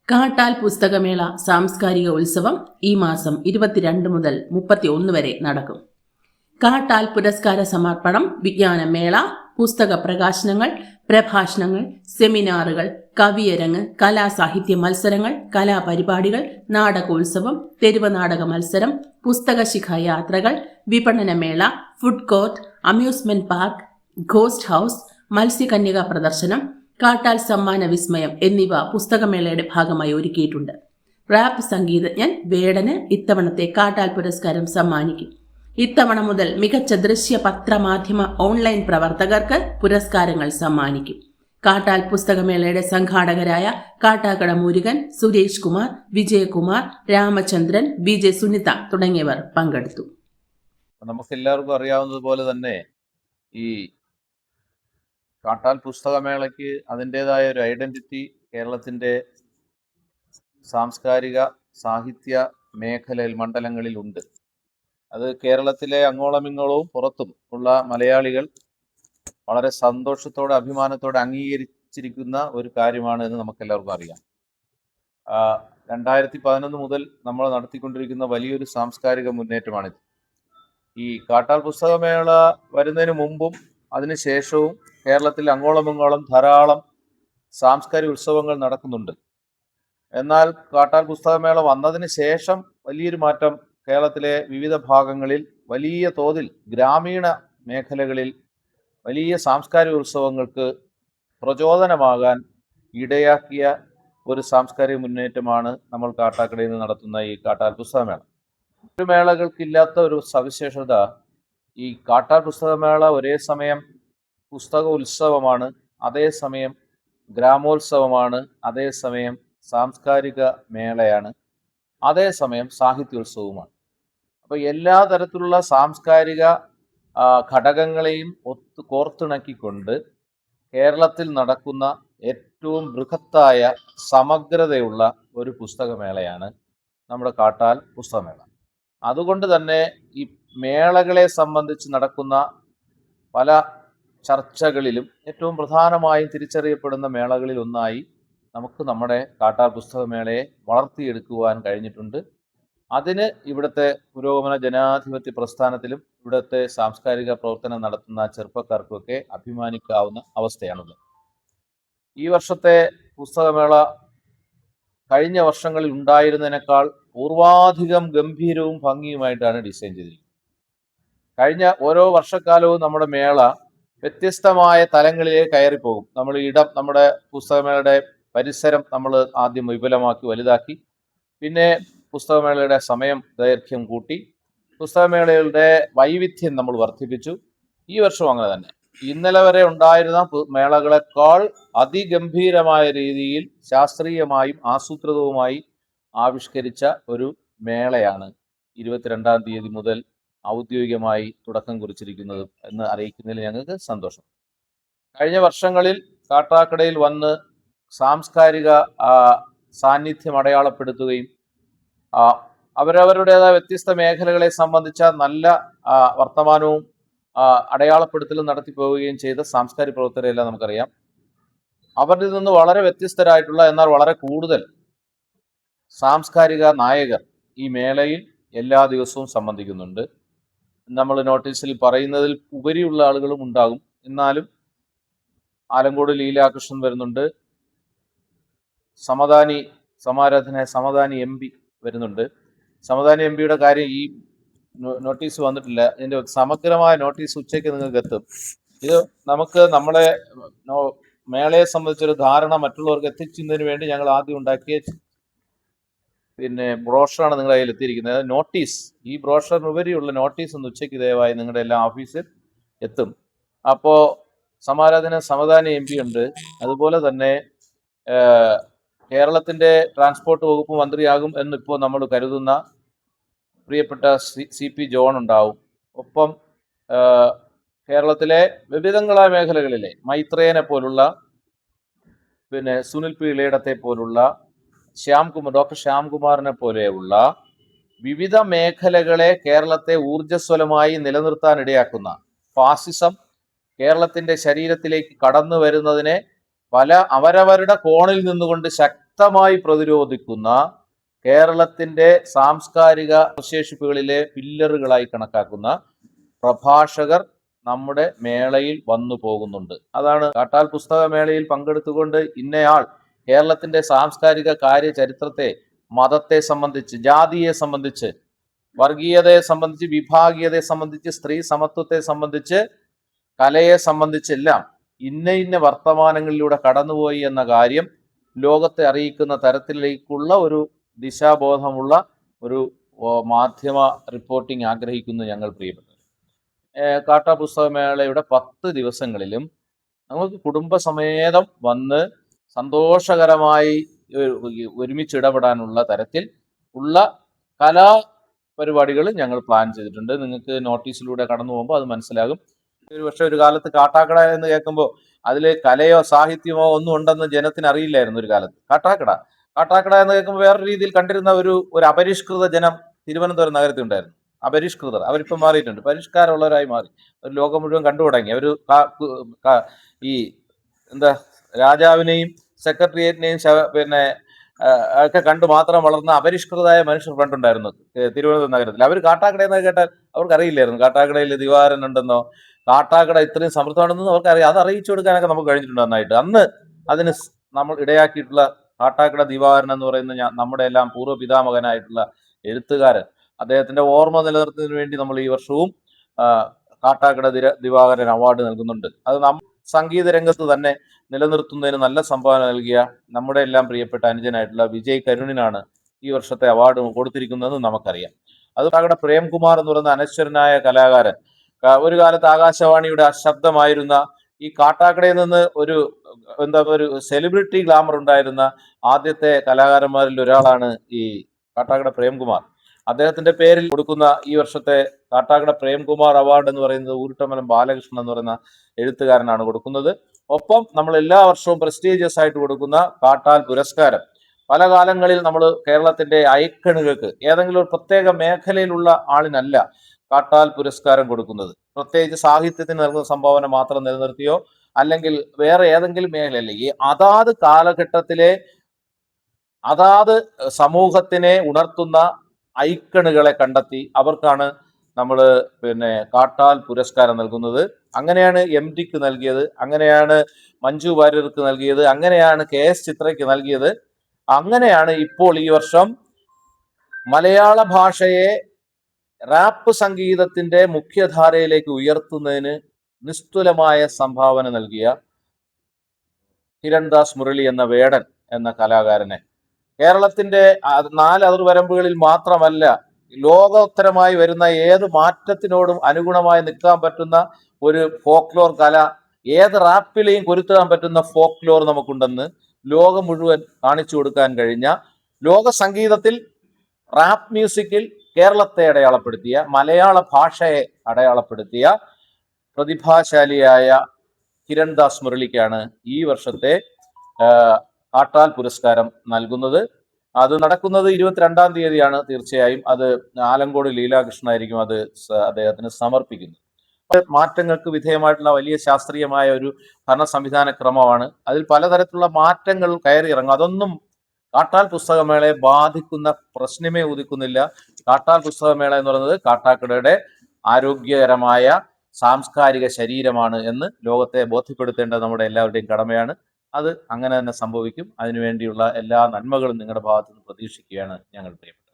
കാട്ടാൽ പുസ്തകമേള സാംസ്കാരിക ഉത്സവം ഈ മാസം 22 മുതൽ 31 വരെ നടക്കും. കാട്ടാൽ പുരസ്കാര സമർപ്പണം, വിജ്ഞാനമേള, പുസ്തക പ്രകാശനങ്ങൾ, പ്രഭാഷണങ്ങൾ, സെമിനാറുകൾ, കവിയരങ്ങ്, കലാസാഹിത്യ മത്സരങ്ങൾ, കലാപരിപാടികൾ, നാടകോത്സവം, തെരുവ് നാടക മത്സരം, പുസ്തകശിഖ യാത്രകൾ, വിപണനമേള, food court, amusement park, ghost house, മത്സ്യകന്യക പ്രദർശനം, കാട്ടാൽ സമ്മാന വിസ്മയം എന്നിവ പുസ്തകമേളയുടെ ഭാഗമായി ഒരുക്കിയിട്ടുണ്ട്. റാപ്പ് സംഗീതജ്ഞൻ വേടന് ഇത്തവണത്തെ കാട്ടാൽ പുരസ്കാരം സമ്മാനിക്കും. ഇത്തവണ മുതൽ മികച്ച ദൃശ്യ പത്രമാധ്യമ ഓൺലൈൻ പ്രവർത്തകർക്ക് പുരസ്കാരങ്ങൾ സമ്മാനിക്കും. കാട്ടാൽ പുസ്തകമേളയുടെ സംഘാടകരായ കാട്ടാക്കട മുരുകൻ, സുരേഷ് കുമാർ, വിജയകുമാർ, രാമചന്ദ്രൻ, വിജയ് സുനിത തുടങ്ങിയവർ പങ്കെടുത്തു. നമുക്കെല്ലാവർക്കും അറിയാവുന്നതുപോലെ തന്നെ ഈ കാട്ടാൽ പുസ്തകമേളയ്ക്ക് അതിൻ്റെതായ ഒരു ഐഡന്റിറ്റി കേരളത്തിൻ്റെ സാംസ്കാരിക സാഹിത്യ മേഖലയിൽ മണ്ഡലങ്ങളിൽ ഉണ്ട്. അത് കേരളത്തിലെ അങ്ങോളം ഇങ്ങോളവും പുറത്തും ഉള്ള മലയാളികൾ വളരെ സന്തോഷത്തോടെ അഭിമാനത്തോടെ അംഗീകരിച്ചിരിക്കുന്ന ഒരു കാര്യമാണ് എന്ന് നമുക്കെല്ലാവർക്കും അറിയാം. 2011 മുതൽ നമ്മൾ നടത്തിക്കൊണ്ടിരിക്കുന്ന വലിയൊരു സാംസ്കാരിക മുന്നേറ്റമാണിത്. ഈ കാട്ടാൽ പുസ്തകമേള വരുന്നതിന് മുമ്പും അതിനുശേഷവും കേരളത്തിൽ അങ്ങോളം ഇങ്ങോളം ധാരാളം സാംസ്കാരിക ഉത്സവങ്ങൾ നടക്കുന്നുണ്ട്. എന്നാൽ കാട്ടാൽ പുസ്തകമേള വന്നതിന് ശേഷം വലിയൊരു മാറ്റം കേരളത്തിലെ വിവിധ ഭാഗങ്ങളിൽ വലിയ തോതിൽ ഗ്രാമീണ മേഖലകളിൽ വലിയ സാംസ്കാരിക ഉത്സവങ്ങൾക്ക് പ്രചോദനമാകാൻ ഇടയാക്കിയ ഒരു സാംസ്കാരിക മുന്നേറ്റമാണ് നമ്മൾ കാട്ടാക്കടയിൽ നിന്ന് നടത്തുന്ന ഈ കാട്ടാൽ പുസ്തകമേള. മറ്റു മേളകൾക്കില്ലാത്ത ഒരു സവിശേഷത, ഈ കാട്ടാൽ പുസ്തകമേള ഒരേ സമയം പുസ്തക ഉത്സവമാണ്, അതേസമയം ഗ്രാമോത്സവമാണ്, അതേസമയം സാംസ്കാരിക മേളയാണ്, അതേസമയം സാഹിത്യോത്സവവുമാണ്. അപ്പോൾ എല്ലാ തരത്തിലുള്ള സാംസ്കാരിക ഘടകങ്ങളെയും കോർത്തിണക്കിക്കൊണ്ട് കേരളത്തിൽ നടക്കുന്ന ഏറ്റവും ബൃഹത്തായ സമഗ്രതയുള്ള ഒരു പുസ്തകമേളയാണ് നമ്മുടെ കാട്ടാൽ പുസ്തകമേള. അതുകൊണ്ട് തന്നെ ഈ മേളകളെ സംബന്ധിച്ച് നടക്കുന്ന പല ചർച്ചകളിലും ഏറ്റവും പ്രധാനമായും തിരിച്ചറിയപ്പെടുന്ന മേളകളിൽ ഒന്നായി നമുക്ക് നമ്മുടെ കാട്ടാൽ പുസ്തകമേളയെ വളർത്തിയെടുക്കുവാൻ കഴിഞ്ഞിട്ടുണ്ട്. അതിന് ഇവിടുത്തെ പുരോഗമന ജനാധിപത്യ പ്രസ്ഥാനത്തിലും ഇവിടുത്തെ സാംസ്കാരിക പ്രവർത്തനം നടത്തുന്ന ചെറുപ്പക്കാർക്കുമൊക്കെ അഭിമാനിക്കാവുന്ന അവസ്ഥയാണുള്ളത്. ഈ വർഷത്തെ പുസ്തകമേള കഴിഞ്ഞ വർഷങ്ങളിൽ ഉണ്ടായിരുന്നതിനേക്കാൾ പൂർവാധികം ഗംഭീരവും ഭംഗിയുമായിട്ടാണ് ഡിസൈൻ ചെയ്തിരിക്കുന്നത്. കഴിഞ്ഞ ഓരോ വർഷക്കാലവും നമ്മുടെ മേള വ്യത്യസ്തമായ തലങ്ങളിലേക്ക് കയറിപ്പോകും. നമ്മുടെ പുസ്തകമേളയുടെ പരിസരം നമ്മൾ ആദ്യം വിപുലമാക്കി വലുതാക്കി, പിന്നെ പുസ്തകമേളയുടെ സമയം ദൈർഘ്യം കൂട്ടി, പുസ്തകമേളയുടെ വൈവിധ്യം നമ്മൾ വർദ്ധിപ്പിച്ചു. ഈ വർഷവും അങ്ങനെ തന്നെ ഇന്നലെ വരെ ഉണ്ടായിരുന്ന മേളകളെക്കാൾ അതിഗംഭീരമായ രീതിയിൽ ശാസ്ത്രീയമായും ആസൂത്രിതവുമായി ആവിഷ്കരിച്ച ഒരു മേളയാണ് 22-ാം തീയതി മുതൽ ഔദ്യോഗികമായി തുടക്കം കുറിച്ചിരിക്കുന്നത് എന്ന് അറിയിക്കുന്നതിൽ ഞങ്ങൾക്ക് സന്തോഷം. കഴിഞ്ഞ വർഷങ്ങളിൽ കാട്ടാക്കടയിൽ വന്ന് സാംസ്കാരിക സാന്നിധ്യം അടയാളപ്പെടുത്തുകയും അവരവരുടേതായ വ്യത്യസ്ത മേഖലകളെ സംബന്ധിച്ച നല്ല വർത്തമാനവും അടയാളപ്പെടുത്തലും നടത്തിപ്പോവുകയും ചെയ്ത സാംസ്കാരിക പ്രവർത്തകരെല്ലാം നമുക്കറിയാം. അവരിൽ നിന്ന് വളരെ വ്യത്യസ്തരായിട്ടുള്ള എന്നാൽ വളരെ കൂടുതൽ സാംസ്കാരിക നായകർ ഈ മേളയിൽ എല്ലാ ദിവസവും സംബന്ധിക്കുന്നുണ്ട്. നമ്മൾ നോട്ടീസിൽ പറയുന്നതിൽ ഉപരിയുള്ള ആളുകളും ഉണ്ടാകും. എന്നാലും ആലങ്കോട് ലീലാകൃഷ്ണൻ വരുന്നുണ്ട്, സമദാനി MP വരുന്നുണ്ട്. സമദാനി MP-യുടെ കാര്യം ഈ നോട്ടീസ് വന്നിട്ടില്ല. ഇതിന്റെ സമഗ്രമായ നോട്ടീസ് ഉച്ചയ്ക്ക് നിങ്ങൾക്ക് എത്തും. ഇത് നമുക്ക് നമ്മളെ മേളയെ സംബന്ധിച്ചൊരു ധാരണ മറ്റുള്ളവർക്ക് എത്തിക്കുന്നതിന് വേണ്ടി ഞങ്ങൾ ആദ്യം ഉണ്ടാക്കിയ ബ്രോഷറാണ് നിങ്ങളുടെ കയ്യിൽ എത്തിയിരിക്കുന്നത്. നോട്ടീസ്, ഈ ബ്രോഷറിനുപരിയുള്ള നോട്ടീസ് ഒന്ന് ഉച്ചയ്ക്ക് ദയവായി നിങ്ങളുടെ എല്ലാ ഓഫീസിൽ എത്തും. അപ്പോൾ സമദാനി MP ഉണ്ട്. അതുപോലെ തന്നെ കേരളത്തിൻ്റെ ട്രാൻസ്പോർട്ട് വകുപ്പ് മന്ത്രിയാകും എന്നിപ്പോൾ നമ്മൾ കരുതുന്ന പ്രിയപ്പെട്ട CP ജോൺ ഉണ്ടാവും. ഒപ്പം കേരളത്തിലെ വിവിധങ്ങളായ മേഖലകളിലെ മൈത്രേയനെ പോലുള്ള, സുനിൽ P ഇളയിടത്തെ പോലുള്ള, ഡോക്ടർ ശ്യാംകുമാറിനെ പോലെയുള്ള വിവിധ മേഖലകളെ കേരളത്തെ ഊർജ്ജസ്വലമായി നിലനിർത്താൻ ഇടയാക്കുന്ന ഫാസിസം കേരളത്തിൻ്റെ ശരീരത്തിലേക്ക് കടന്നു വരുന്നതിനെ അവരവരുടെ കോണിൽ നിന്നുകൊണ്ട് ശക്തമായി പ്രതിരോധിക്കുന്ന കേരളത്തിന്റെ സാംസ്കാരിക അവശേഷിപ്പുകളിലെ പില്ലറുകളായി കണക്കാക്കുന്ന പ്രഭാഷകർ നമ്മുടെ മേളയിൽ വന്നു പോകുന്നുണ്ട്. അതാണ് കാട്ടാൽ പുസ്തകമേളയിൽ പങ്കെടുത്തുകൊണ്ട് ഇന്നയാൾ കേരളത്തിന്റെ സാംസ്കാരിക കാര്യ ചരിത്രത്തെ, മതത്തെ സംബന്ധിച്ച്, ജാതിയെ സംബന്ധിച്ച്, വർഗീയതയെ സംബന്ധിച്ച്, വിഭാഗീയതയെ സംബന്ധിച്ച്, സ്ത്രീ സമത്വത്തെ സംബന്ധിച്ച്, കലയെ സംബന്ധിച്ചെല്ലാം ഇന്ന വർത്തമാനങ്ങളിലൂടെ കടന്നുപോയി എന്ന കാര്യം ലോകത്തെ അറിയിക്കുന്ന തരത്തിലേക്കുള്ള ഒരു ദിശാബോധമുള്ള ഒരു മാധ്യമ റിപ്പോർട്ടിംഗ് ആഗ്രഹിക്കുന്നു ഞങ്ങൾ പ്രിയപ്പെട്ടവർ. കാട്ടാ പുസ്തകമേളയുടെ 10 ദിവസങ്ങളിലും നമുക്ക് കുടുംബസമേതം വന്ന് സന്തോഷകരമായി ഒരുമിച്ചിടപെടാനുള്ള തരത്തിൽ ഉള്ള കലാപരിപാടികൾ ഞങ്ങൾ പ്ലാൻ ചെയ്തിട്ടുണ്ട്. നിങ്ങൾക്ക് നോട്ടീസിലൂടെ കടന്നു പോകുമ്പോൾ അത് മനസ്സിലാകും. പക്ഷെ ഒരു കാലത്ത് കാട്ടാക്കട എന്ന് കേൾക്കുമ്പോൾ അതിൽ കലയോ സാഹിത്യമോ ഒന്നും ഉണ്ടെന്ന് ജനത്തിന് അറിയില്ലായിരുന്നു. ഒരു കാലത്ത് കാട്ടാക്കട എന്ന് കേൾക്കുമ്പോൾ വേറെ രീതിയിൽ കണ്ടിരുന്ന ഒരു അപരിഷ്കൃത ജനം തിരുവനന്തപുരം നഗരത്തിൽ ഉണ്ടായിരുന്നു. അപരിഷ്കൃതർ അവരിപ്പം മാറിയിട്ടുണ്ട്, പരിഷ്കാരമുള്ളവരായി മാറി. ഒരു ലോകം മുഴുവൻ കണ്ടു തുടങ്ങി. അവർ ഈ രാജാവിനെയും സെക്രട്ടേറിയറ്റിനെയും ഒക്കെ കണ്ടു മാത്രം വളർന്ന അപരിഷ്കൃതമായ മനുഷ്യർ പണ്ടുണ്ടായിരുന്നു തിരുവനന്തപുരം നഗരത്തിൽ. അവർ കാട്ടാക്കട എന്ന് കേട്ടാൽ അവർക്ക് അറിയില്ലായിരുന്നു കാട്ടാക്കടയിൽ ദിവാരൻ ഉണ്ടെന്നോ കാട്ടാക്കട ഇത്രയും സമൃദ്ധമാണെന്നോ അവർക്കറിയാം. അത് അറിയിച്ചു കൊടുക്കാനൊക്കെ നമുക്ക് കഴിഞ്ഞിട്ടുണ്ട് നന്നായിട്ട്. അന്ന് അതിന് നമ്മൾ ഇടയാക്കിയിട്ടുള്ള കാട്ടാക്കട ദിവാരൻ എന്ന് പറയുന്ന നമ്മുടെ എല്ലാം പൂർവ്വ പിതാമകനായിട്ടുള്ള എഴുത്തുകാരൻ, അദ്ദേഹത്തിന്റെ ഓർമ്മ നിലനിർത്തുന്നതിന് വേണ്ടി നമ്മൾ ഈ വർഷവും കാട്ടാക്കട ദിവാകരൻ അവാർഡ് നൽകുന്നുണ്ട്. അത് സംഗീത രംഗത്ത് തന്നെ നിലനിർത്തുന്നതിന് നല്ല സംഭാവന നൽകിയ നമ്മുടെ എല്ലാം പ്രിയപ്പെട്ട അനുജനായിട്ടുള്ള വിജയ് കരുണിനാണ് ഈ വർഷത്തെ അവാർഡ് കൊടുത്തിരിക്കുന്നതെന്ന് നമുക്കറിയാം. അത് കാട്ടാക്കട പ്രേംകുമാർ എന്ന് പറയുന്ന അനശ്വരനായ കലാകാരൻ, ഒരു കാലത്ത് ആകാശവാണിയുടെ ശബ്ദമായിരുന്ന, ഈ കാട്ടാക്കടയിൽ നിന്ന് ഒരു സെലിബ്രിറ്റി ഗ്ലാമർ ഉണ്ടായിരുന്ന ആദ്യത്തെ കലാകാരന്മാരിൽ ഒരാളാണ് ഈ കാട്ടാക്കട പ്രേംകുമാർ. അദ്ദേഹത്തിന്റെ പേരിൽ കൊടുക്കുന്ന ഈ വർഷത്തെ കാട്ടാക്കട പ്രേംകുമാർ അവാർഡ് എന്ന് പറയുന്നത് ഊരുട്ടമലം ബാലകൃഷ്ണൻ എന്ന് പറയുന്ന എഴുത്തുകാരനാണ് കൊടുക്കുന്നത്. ഒപ്പം നമ്മൾ എല്ലാ വർഷവും പ്രസ്റ്റീജിയസ് ആയിട്ട് കൊടുക്കുന്ന കാട്ടാൽ പുരസ്കാരം, പല കാലങ്ങളിൽ നമ്മൾ കേരളത്തിന്റെ ഐക്കണുകൾക്ക് ഏതെങ്കിലും ഒരു പ്രത്യേക മേഖലയിലുള്ള ആളിനല്ല കാട്ടാൽ പുരസ്കാരം കൊടുക്കുന്നത്. പ്രത്യേകിച്ച് സാഹിത്യത്തിന് നൽകുന്ന സംഭാവന മാത്രം നിലനിർത്തിയോ അല്ലെങ്കിൽ വേറെ ഏതെങ്കിലും മേഖലയല്ല, ഈ അതാത് കാലഘട്ടത്തിലെ അതാത് സമൂഹത്തിനെ ഉണർത്തുന്ന ഐക്കണുകളെ കണ്ടെത്തി അവർക്കാണ് നമ്മൾ കാട്ടാൽ പുരസ്കാരം നൽകുന്നത്. അങ്ങനെയാണ് MTക്ക് നൽകിയത്, അങ്ങനെയാണ് മഞ്ജു വാര്യർക്ക് നൽകിയത്, അങ്ങനെയാണ് KS ചിത്രയ്ക്ക് നൽകിയത്. അങ്ങനെയാണ് ഇപ്പോൾ ഈ വർഷം മലയാള ഭാഷയെ റാപ്പ് സംഗീതത്തിന്റെ മുഖ്യധാരയിലേക്ക് ഉയർത്തുന്നതിന് നിസ്തുലമായ സംഭാവന നൽകിയ കിരൺദാസ് മുരളി എന്ന വേടൻ എന്ന കലാകാരനെ കേരളത്തിന്റെ 4 അതിർവരമ്പുകളിൽ മാത്രമല്ല, ലോകോത്തരമായി വരുന്ന ഏത് മാറ്റത്തിനോടും അനുഗുണമായി നിൽക്കാൻ പറ്റുന്ന ഒരു ഫോക്ലോർ കല, ഏത് റാപ്പിലെയും കൊരുത്താൻ പറ്റുന്ന ഫോക്ലോർ നമുക്കുണ്ടെന്ന് ലോകം മുഴുവൻ കാണിച്ചു കൊടുക്കാൻ കഴിഞ്ഞ, ലോക സംഗീതത്തിൽ റാപ്പ് മ്യൂസിക്കിൽ കേരളത്തെ അടയാളപ്പെടുത്തിയ, മലയാള ഭാഷയെ അടയാളപ്പെടുത്തിയ പ്രതിഭാശാലിയായ കിരൺദാസ് മുരളിക്കാണ് ഈ വർഷത്തെ കാട്ടാൽ പുരസ്കാരം നൽകുന്നത്. അത് നടക്കുന്നത് 22-ാം തീയതിയാണ്. തീർച്ചയായും അത് ആലങ്കോട് ലീലാകൃഷ്ണനായിരിക്കും അത് അദ്ദേഹത്തിന് സമർപ്പിക്കുന്നത്. മാറ്റങ്ങൾക്ക് വിധേയമായിട്ടുള്ള വലിയ ശാസ്ത്രീയമായ ഒരു ഭരണ സംവിധാന ക്രമമാണ്. അതിൽ പലതരത്തിലുള്ള മാറ്റങ്ങൾ കയറി ഇറങ്ങും. അതൊന്നും കാട്ടാൽ പുസ്തകമേളയെ ബാധിക്കുന്ന പ്രശ്നമേ ഉദിക്കുന്നില്ല. കാട്ടാൽ പുസ്തകമേള എന്ന് പറയുന്നത് കാട്ടാക്കടയുടെ ആരോഗ്യകരമായ സാംസ്കാരിക ശരീരമാണ് എന്ന് ലോകത്തെ ബോധ്യപ്പെടുത്തേണ്ടത് നമ്മുടെ എല്ലാവരുടെയും കടമയാണ്. അത് അങ്ങനെ തന്നെ സംഭവിക്കും. അതിനുവേണ്ടിയുള്ള എല്ലാ നന്മകളും നിങ്ങളുടെ ഭാഗത്തു നിന്ന് പ്രതീക്ഷിക്കുകയാണ് ഞങ്ങൾ പ്രിയപ്പെട്ടത്.